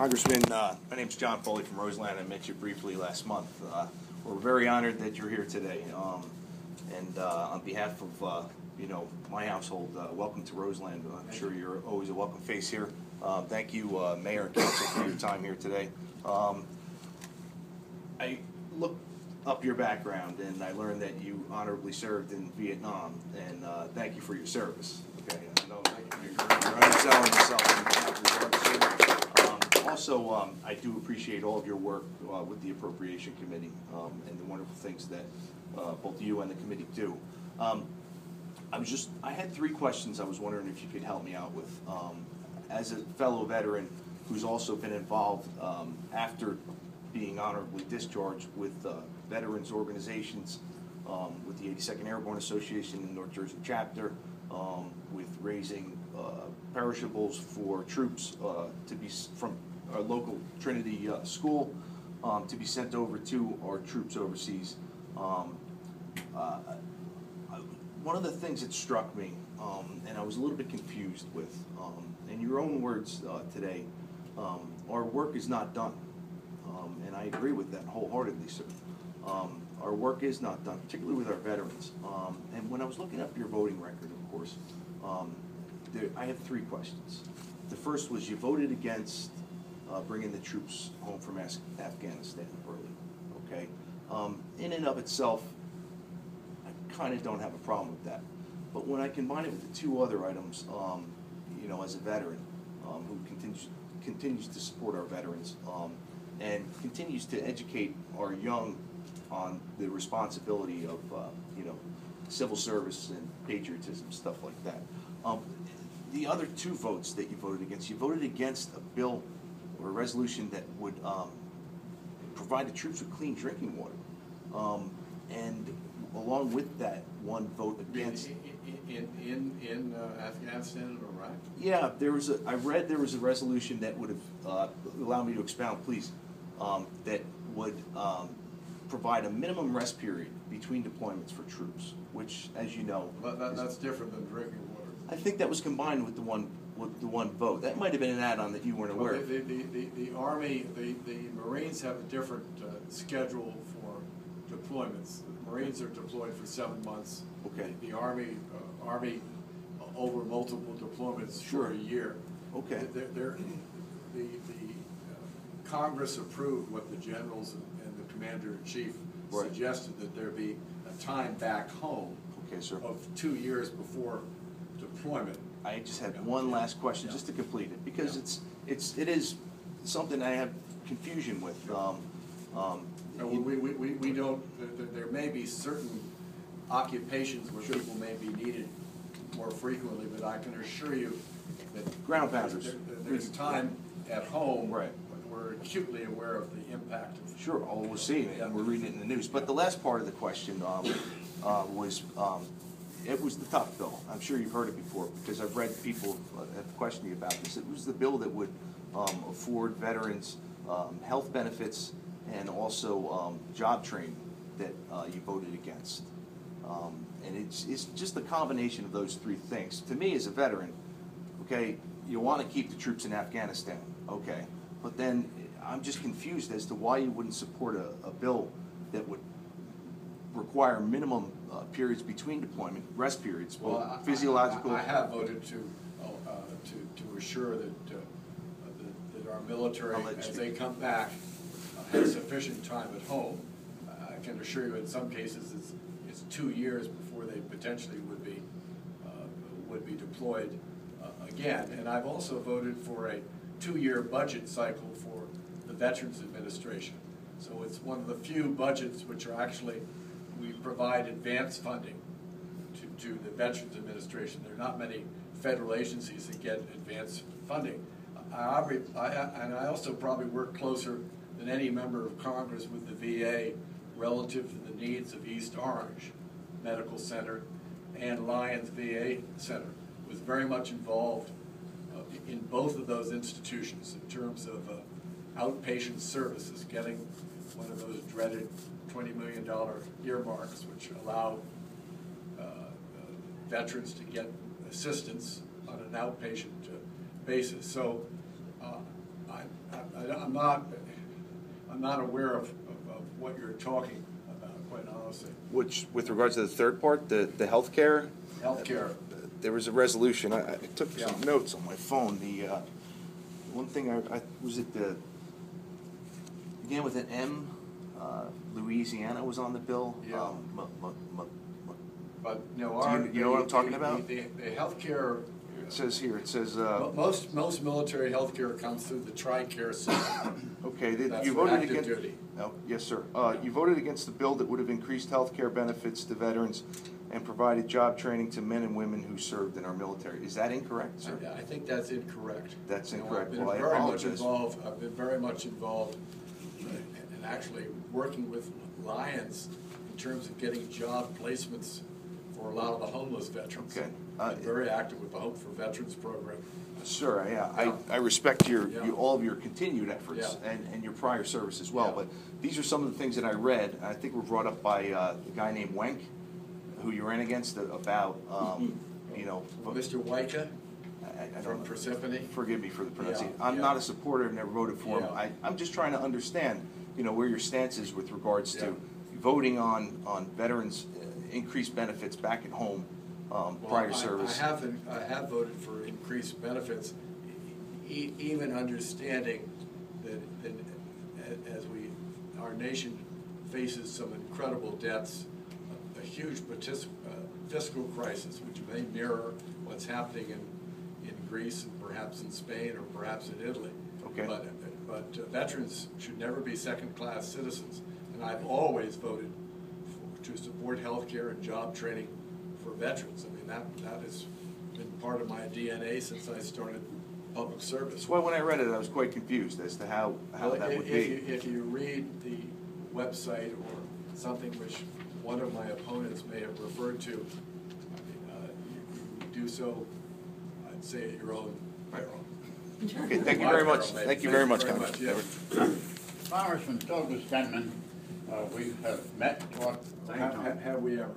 Congressman, my name's John Foley from Roseland. I met you briefly last month. We're very honored that you're here today. And on behalf of my household, welcome to Roseland. I'm sure you're always a welcome face here. Thank you, Mayor and Council, for your time here today. I looked up your background and I learned that you honorably served in Vietnam. And thank you for your service. Okay, I know you're underselling yourself. Also, I do appreciate all of your work with the Appropriation Committee and the wonderful things that both you and the committee do. I had three questions I was wondering if you could help me out with. As a fellow veteran who's also been involved after being honorably discharged with veterans organizations, with the 82nd Airborne Association in North Jersey chapter, with raising perishables for troops to be from our local Trinity school to be sent over to our troops overseas. One of the things that struck me, and I was a little bit confused with, in your own words today, our work is not done. And I agree with that wholeheartedly, sir. Our work is not done, particularly with our veterans. And when I was looking up your voting record, of course, I have three questions. The first was you voted against bringing the troops home from Afghanistan early, okay? In and of itself, I kind of don't have a problem with that. But when I combine it with the two other items, as a veteran who continues to support our veterans and continues to educate our young on the responsibility of, civil service and patriotism, stuff like that. The other two votes that you voted against a bill or a resolution that would provide the troops with clean drinking water. And along with that, one vote against in Afghanistan and Iraq. Yeah, I read there was a resolution that would have allow me to expound, please. That would provide a minimum rest period between deployments for troops, which, as you know, that's different than drinking water. I think that was combined with the one vote. That might have been an add-on that you weren't aware of. The Army, the Marines have a different schedule for deployments. The Marines are deployed for 7 months. Okay. The Army over multiple deployments Sure. for a year. Okay. The Congress approved what the generals and the commander-in-chief right. suggested, that there be a time back home of 2 years before deployment. I just had one last question just to complete it, because it is something I have confusion with. We don't. There may be certain occupations where sure. people may be needed more frequently, but I can assure you that ground pounders. There's time at home. Right. We're acutely aware of the impact of. Sure, all we're seeing it, and we're reading it in the news. But the last part of the question was. It was the tough bill. I'm sure you've heard it before because I've read people have questioned me about this. It was the bill that would afford veterans health benefits and also job training that you voted against. And it's just a combination of those three things. To me, as a veteran, okay, you want to keep the troops in Afghanistan, okay, but then I'm just confused as to why you wouldn't support a bill that would require minimum periods between deployment, rest periods, physiological. I have voted to assure that our military, as they come back, has sufficient time at home. I can assure you, in some cases, it's 2 years before they potentially would be deployed again. And I've also voted for a 2-year budget cycle for the Veterans Administration. So it's one of the few budgets which are actually. We provide advance funding to the Veterans Administration. There are not many federal agencies that get advance funding. And I also probably work closer than any member of Congress with the VA relative to the needs of East Orange Medical Center and Lyons VA Center. Was very much involved in both of those institutions in terms of outpatient services, getting one of those dreaded $20 million earmarks, which allow veterans to get assistance on an outpatient basis. So I'm not aware of what you're talking about, quite honestly. Which, with regards to the third part, the healthcare? Healthcare. There was a resolution. I took some Yeah. notes on my phone. The one thing I was it the began with an M. Louisiana was on the bill. Yeah. But you know what I'm talking about? The healthcare. It says here. It says Most military healthcare comes through the TRICARE system. okay. That's You for voted active against. duty. Oh, yes, sir. You voted against the bill that would have increased health care benefits to veterans and provided job training to men and women who served in our military. Is that incorrect, sir? I think that's incorrect. That's You know, incorrect. I've been Well, I very much apologize. involved. I've been very much involved in actually working with Lions in terms of getting job placements for a lot of the homeless veterans. Okay. I'm very active with the Hope for Veterans program. Sir, Yeah. I respect Yeah. all of your continued efforts Yeah. and your prior service as well, Yeah. but these are some of the things that I read, I think were brought up by a guy named Wenk, who you ran against about, you know. Mr. Wyka I don't from know. Persephone. Forgive me for the pronunciation. Yeah, I'm yeah. not a supporter, never voted for him. Yeah. I'm just trying to understand, you know, where your stance is with regards Yeah. to voting on veterans' increased benefits back at home prior to service. I have voted for increased benefits, even understanding that as our nation faces some incredible debts, a huge fiscal crisis, which may mirror what's happening in Greece and perhaps in Spain or perhaps in Italy. Okay. But veterans should never be second-class citizens, and I've always voted to support health care and job training for veterans. I mean, that has been part of my DNA since I started public service. That's why when I read it, I was quite confused as to how Well, that would be. if you read the website or something which one of my opponents may have referred to, you do so, I'd say at your own peril. Okay, thank you very much. Maybe. Thank you very much, Yes. Congressman. Congressman Douglas Denman, we have met, talked. Have we ever?